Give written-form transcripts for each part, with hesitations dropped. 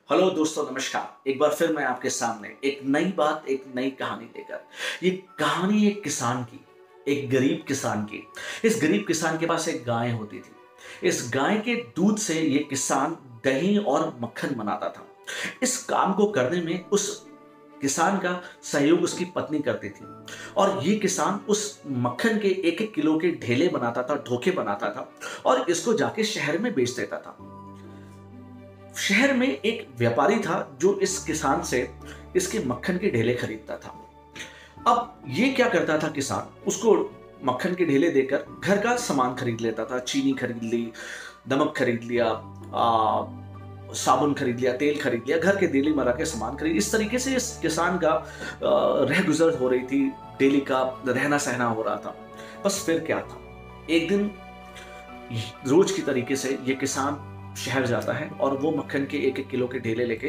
Hello दोस्तों, नमस्कार। एक बार फिर मैं आपके सामने एक नई बात, एक नई कहानी लेकर। ये कहानी एक किसान की, एक गरीब किसान की। इस गरीब किसान के पास एक गाय होती थी। इस गाय के दूध से ये किसान दही और मक्खन बनाता था। इस काम को करने में उस किसान का सहयोग उसकी पत्नी करती थी। और ये किसान उस मक्खन के एक एक किलो के ढेले बनाता था, ढोके बनाता था और इसको जाके शहर में बेच देता था। शहर में एक व्यापारी था जो इस किसान से इसके मक्खन के ढेले खरीदता था। अब ये क्या करता था किसान, उसको मक्खन के ढेले देकर घर का सामान खरीद लेता था। चीनी खरीद ली, नमक खरीद लिया, साबुन खरीद लिया, तेल खरीद लिया, घर के डेली मर्रा के सामान खरीद। इस तरीके से इस किसान का रह गुजर हो रही थी, डेली का रहना सहना हो रहा था। बस फिर क्या था, एक दिन रोज की तरीके से ये किसान शहर जाता है और वो मक्खन के एक एक किलो के ढेले लेके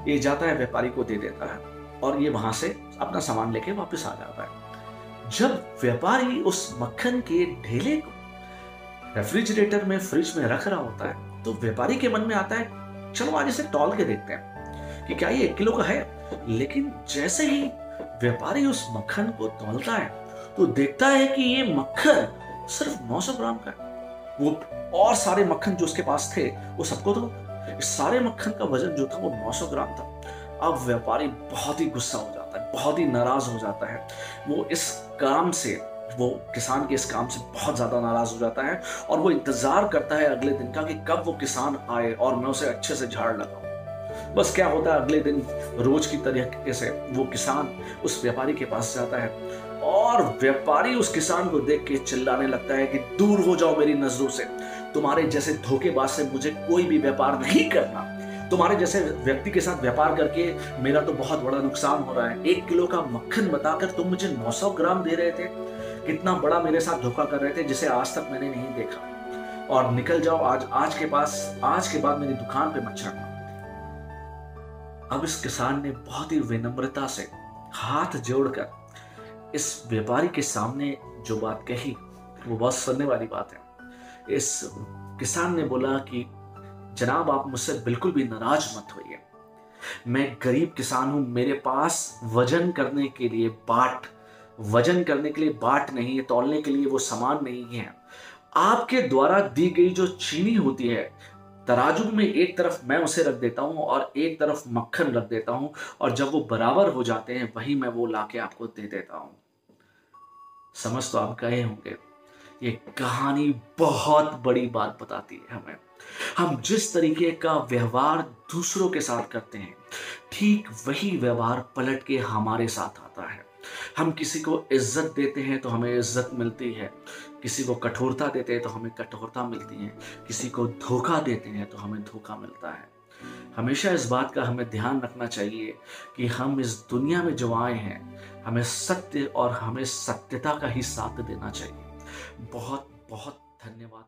ये जाता है, व्यापारी को दे देता है और ये वहां से अपना सामान लेके वापस आ जाता है। जब व्यापारी उस मक्खन के ढेले को रेफ्रिजरेटर में, फ्रिज में रख रहा होता है, तो व्यापारी के मन में आता है, चलो आज इसे तौल के देखते हैं कि क्या ये 1 किलो का है। लेकिन जैसे ही व्यापारी उस मक्खन को तौलता है तो देखता है कि ये मक्खन सिर्फ 900 ग्राम का है। वो और सारे मक्खन जो उसके पास थे वो सबको तो इस सारे मक्खन का वजन जो था वो 900 ग्राम था। अब व्यापारी बहुत ही गुस्सा हो जाता है, बहुत ही नाराज हो जाता है। वो इस काम से, वो किसान के इस काम से बहुत ज्यादा नाराज हो जाता है और वो इंतजार करता है अगले दिन का कि कब वो किसान आए और मैं उसे अच्छे से झाड़ लगाऊं। बस क्या होता है, अगले दिन रोज की तरीके से वो किसान उस व्यापारी के पास जाता है और व्यापारी उस किसान को देख के चिल्लाने लगता है कि दूर हो जाओ मेरी नजरों से, तुम्हारे जैसे धोखेबाज से मुझे कोई भी व्यापार नहीं करना। तुम्हारे जैसे व्यक्ति के साथ व्यापार करके मेरा तो बहुत बड़ा नुकसान हो रहा है। 1 किलो का मक्खन बताकर तुम मुझे 900 ग्राम दे रहे थे। कितना बड़ा मेरे साथ धोखा कर रहे थे जिसे आज तक मैंने नहीं देखा। और निकल जाओ आज के बाद मेरी दुकान पे मत चढ़ना। अब इस किसान ने बहुत ही विनम्रता से हाथ जोड़कर इस व्यापारी के सामने जो बात कही वो बहुत सुनने वाली बात है। इस किसान ने बोला कि जनाब, आप मुझसे बिल्कुल भी नाराज मत होइए। मैं गरीब किसान हूं, मेरे पास वजन करने के लिए बाट नहीं है, तौलने के लिए वो सामान नहीं है। आपके द्वारा दी गई जो चीनी होती है, तराजू में एक तरफ मैं उसे रख देता हूं और एक तरफ मक्खन रख देता हूं और जब वो बराबर हो जाते हैं वही मैं वो लाके आपको दे देता हूं। समझ तो आप गए होंगे, ये कहानी बहुत बड़ी बात बताती है हमें। हम जिस तरीके का व्यवहार दूसरों के साथ करते हैं, ठीक वही व्यवहार पलट के हमारे साथ आता है। हम किसी को इज्जत देते हैं तो हमें इज्जत मिलती है, किसी को कठोरता देते हैं तो हमें कठोरता मिलती है, किसी को धोखा देते हैं तो हमें धोखा मिलता है। हमेशा इस बात का हमें ध्यान रखना चाहिए कि हम इस दुनिया में जो आए हैं, हमें सत्य और हमें सत्यता का ही साथ देना चाहिए। बहुत बहुत धन्यवाद।